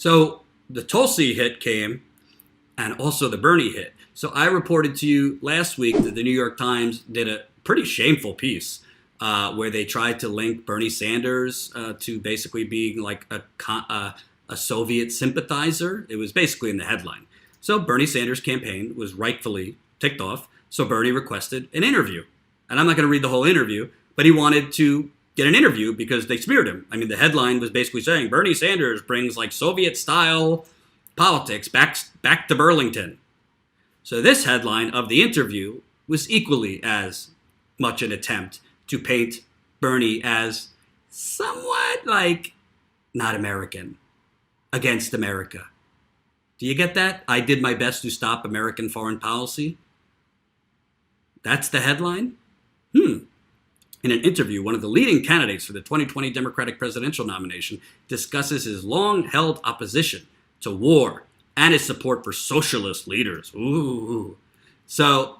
So the Tulsi hit came and also the Bernie hit. So I reported to you last week that the New York Times did a pretty shameful piece where they tried to link Bernie Sanders to basically being like a Soviet sympathizer. It was basically in the headline. So Bernie Sanders' campaign was rightfully ticked off. So Bernie requested an interview. And I'm not going to read the whole interview, but he wanted to get an interview because they smeared him. I mean, the headline was basically saying Bernie Sanders brings like Soviet-style politics back to Burlington. So this headline of the interview was equally as much an attempt to paint Bernie as somewhat like not American, against America. Do you get that? I did my best to stop American foreign policy. That's the headline? In an interview, one of the leading candidates for the 2020 Democratic presidential nomination discusses his long-held opposition to war and his support for socialist leaders. Ooh. So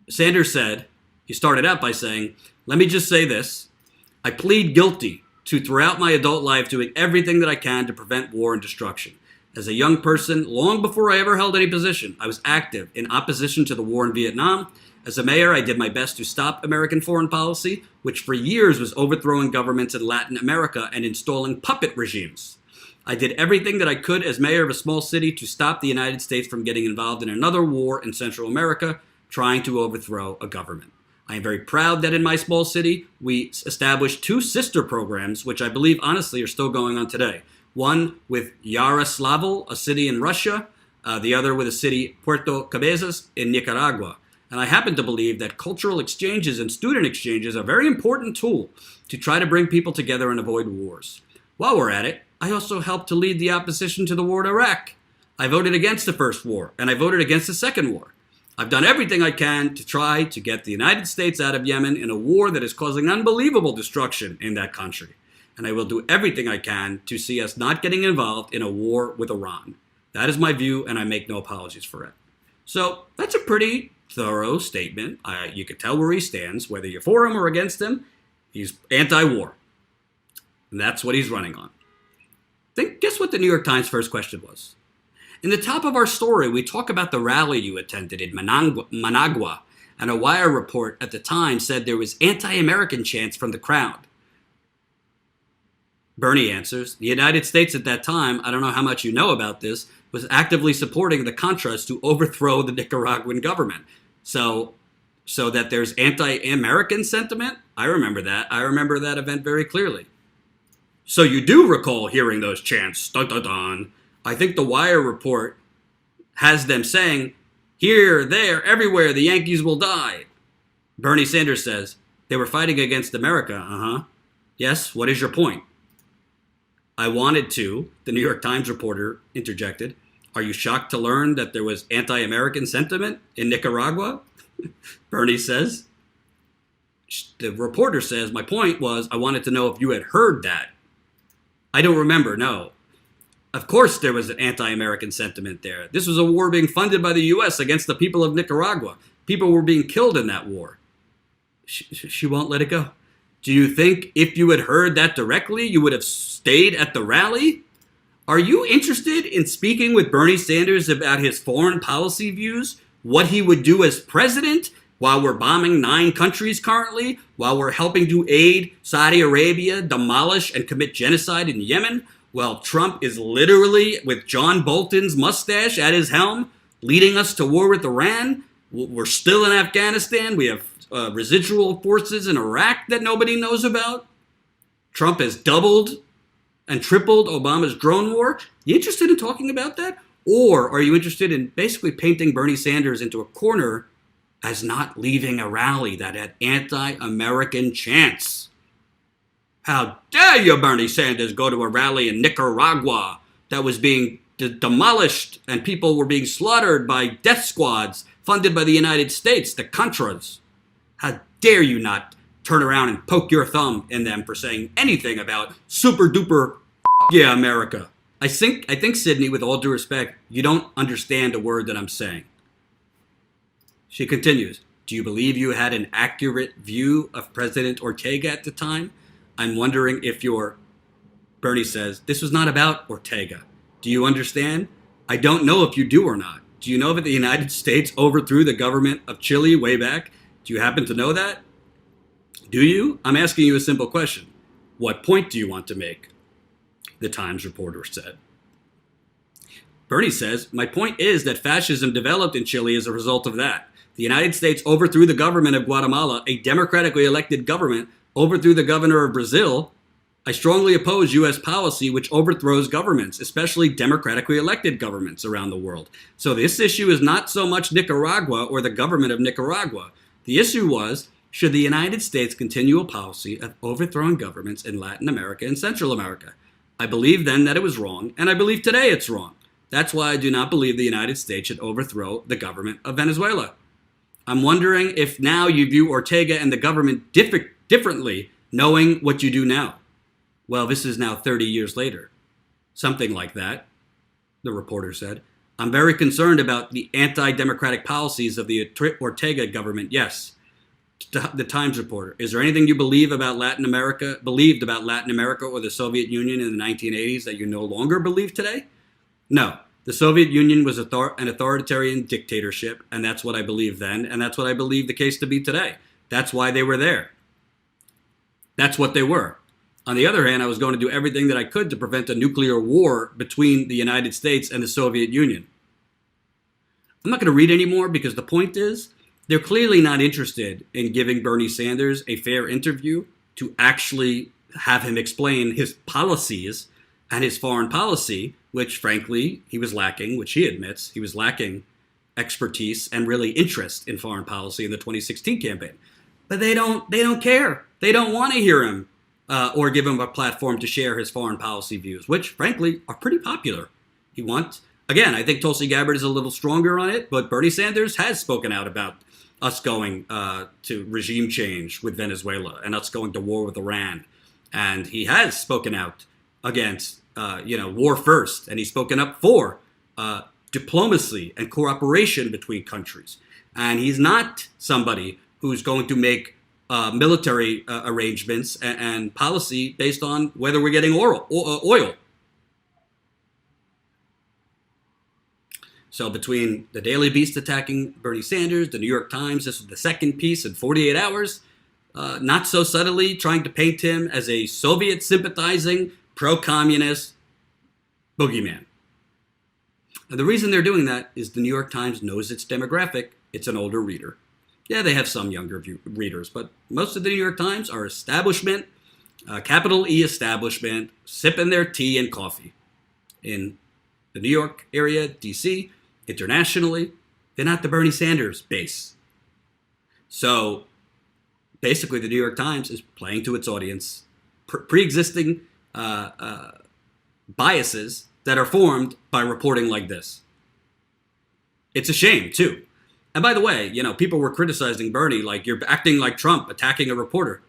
Sanders said, he started out by saying, "Let me just say this. I plead guilty to throughout my adult life doing everything that I can to prevent war and destruction. As a young person, long before I ever held any position, I was active in opposition to the war in Vietnam. As a mayor, I did my best to stop American foreign policy, which for years was overthrowing governments in Latin America and installing puppet regimes. I did everything that I could as mayor of a small city to stop the United States from getting involved in another war in Central America, trying to overthrow a government. I am very proud that in my small city, we established two sister programs, which I believe honestly are still going on today. One with Yaroslavl, a city in Russia, the other with a city, Puerto Cabezas, in Nicaragua. And I happen to believe that cultural exchanges and student exchanges are a very important tool to try to bring people together and avoid wars. While we're at it, I also helped to lead the opposition to the war in Iraq. I voted against the first war, and I voted against the second war. I've done everything I can to try to get the United States out of Yemen in a war that is causing unbelievable destruction in that country. And I will do everything I can to see us not getting involved in a war with Iran. That is my view, and I make no apologies for it." So that's a pretty thorough statement. You could tell where he stands, whether you're for him or against him. He's anti-war. And that's what he's running on. Guess what the New York Times first question was? In the top of our story, we talk about the rally you attended in Managua, and a Wire report at the time said there was anti-American chants from the crowd. Bernie answers, the United States at that time, I don't know how much you know about this, was actively supporting the Contras to overthrow the Nicaraguan government. So that there's anti-American sentiment? I remember that. I remember that event very clearly. So you do recall hearing those chants, dun dun dun. I think the Wire report has them saying, here, there, everywhere, the Yankees will die. Bernie Sanders says, they were fighting against America, Yes, what is your point? I wanted to, the New York Times reporter interjected. Are you shocked to learn that there was anti-American sentiment in Nicaragua? Bernie says. The reporter says, my point was, I wanted to know if you had heard that. I don't remember, no. Of course there was an anti-American sentiment there. This was a war being funded by the U.S. against the people of Nicaragua. People were being killed in that war. She won't let it go. Do you think if you had heard that directly, you would have stayed at the rally? Are you interested in speaking with Bernie Sanders about his foreign policy views? What he would do as president while we're bombing 9 countries currently? While we're helping to aid Saudi Arabia demolish and commit genocide in Yemen? While Trump is literally, with John Bolton's mustache at his helm, leading us to war with Iran? We're still in Afghanistan. We have residual forces in Iraq that nobody knows about. Trump has doubled and tripled Obama's drone war. You interested in talking about that? Or are you interested in basically painting Bernie Sanders into a corner as not leaving a rally that had anti-American chants? How dare you, Bernie Sanders, go to a rally in Nicaragua that was being demolished and people were being slaughtered by death squads funded by the United States, the Contras. How dare you not turn around and poke your thumb in them for saying anything about super duper yeah America. I think Sydney, with all due respect, you don't understand a word that I'm saying. She continues, do you believe you had an accurate view of President Ortega at the time? I'm wondering if your Bernie says, this was not about Ortega. Do you understand? I don't know if you do or not. Do you know that the United States overthrew the government of Chile way back? Do you happen to know that? Do you? I'm asking you a simple question. What point do you want to make? The Times reporter said. Bernie says, my point is that fascism developed in Chile as a result of that. The United States overthrew the government of Guatemala, a democratically elected government, overthrew the governor of Brazil. I strongly oppose U.S. policy which overthrows governments, especially democratically elected governments around the world. So this issue is not so much Nicaragua or the government of Nicaragua. The issue was, should the United States continue a policy of overthrowing governments in Latin America and Central America? I believed then that it was wrong, and I believe today it's wrong. That's why I do not believe the United States should overthrow the government of Venezuela. I'm wondering if now you view Ortega and the government differently, knowing what you do now. Well, this is now 30 years later. Something like that, the reporter said. I'm very concerned about the anti-democratic policies of the Ortega government, yes. The Times reporter, is there anything you believed about Latin America or the Soviet Union in the 1980s that you no longer believe today? No. The Soviet Union was an authoritarian dictatorship, and that's what I believed then, and that's what I believe the case to be today. That's why they were there. That's what they were. On the other hand, I was going to do everything that I could to prevent a nuclear war between the United States and the Soviet Union. I'm not going to read anymore because the point is, they're clearly not interested in giving Bernie Sanders a fair interview to actually have him explain his policies and his foreign policy, which frankly he was lacking, which he admits he was lacking expertise and really interest in foreign policy in the 2016 campaign. But they don't care. They don't want to hear him or give him a platform to share his foreign policy views, which frankly are pretty popular. Again, I think Tulsi Gabbard is a little stronger on it, but Bernie Sanders has spoken out about us going to regime change with Venezuela and us going to war with Iran. And he has spoken out against, war first. And he's spoken up for diplomacy and cooperation between countries. And he's not somebody who's going to make military arrangements and policy based on whether we're getting oil. So between the Daily Beast attacking Bernie Sanders, the New York Times, this was the second piece in 48 hours, not so subtly trying to paint him as a Soviet-sympathizing, pro-communist boogeyman. And the reason they're doing that is the New York Times knows its demographic. It's an older reader. Yeah, they have some younger readers, but most of the New York Times are establishment, capital E establishment, sipping their tea and coffee in the New York area, D.C., internationally. They're not the Bernie Sanders base. So basically, the New York Times is playing to its audience pre-existing biases that are formed by reporting like this. It's a shame, too. And by the way, people were criticizing Bernie like you're acting like Trump, attacking a reporter.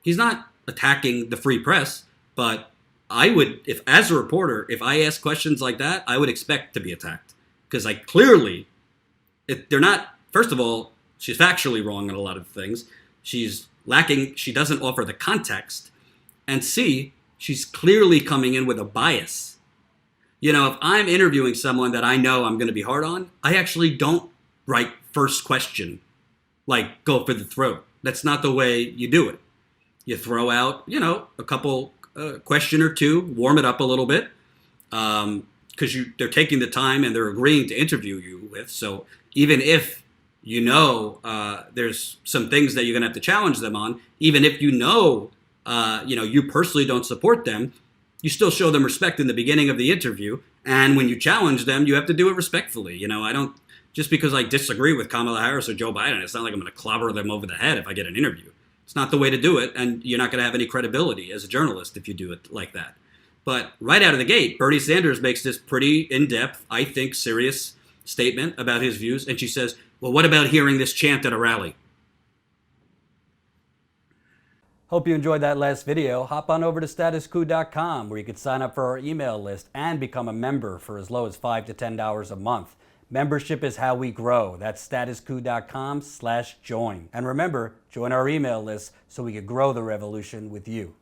He's not attacking the free press, but I would, as a reporter, if I ask questions like that, I would expect to be attacked. Because they're not, first of all, she's factually wrong on a lot of things. She's lacking, she doesn't offer the context. And C, she's clearly coming in with a bias. If I'm interviewing someone that I know I'm going to be hard on, I actually don't write first question, like go for the throat. That's not the way you do it. You throw out, a couple question or two, warm it up a little bit, because they're taking the time and they're agreeing to interview you with. So even if there's some things that you're gonna have to challenge them on, even if you personally don't support them, you still show them respect in the beginning of the interview. And when you challenge them, you have to do it respectfully. I don't just because I disagree with Kamala Harris or Joe Biden, it's not like I'm going to clobber them over the head if I get an interview. It's not the way to do it, and you're not going to have any credibility as a journalist if you do it like that. But right out of the gate, Bernie Sanders makes this pretty in-depth, I think, serious statement about his views, and she says, well, what about hearing this chant at a rally? Hope you enjoyed that last video. Hop on over to statuscoup.com where you can sign up for our email list and become a member for as low as $5 to $10 a month. Membership is how we grow. That's statuscoup.com/join. And remember, join our email list so we can grow the revolution with you.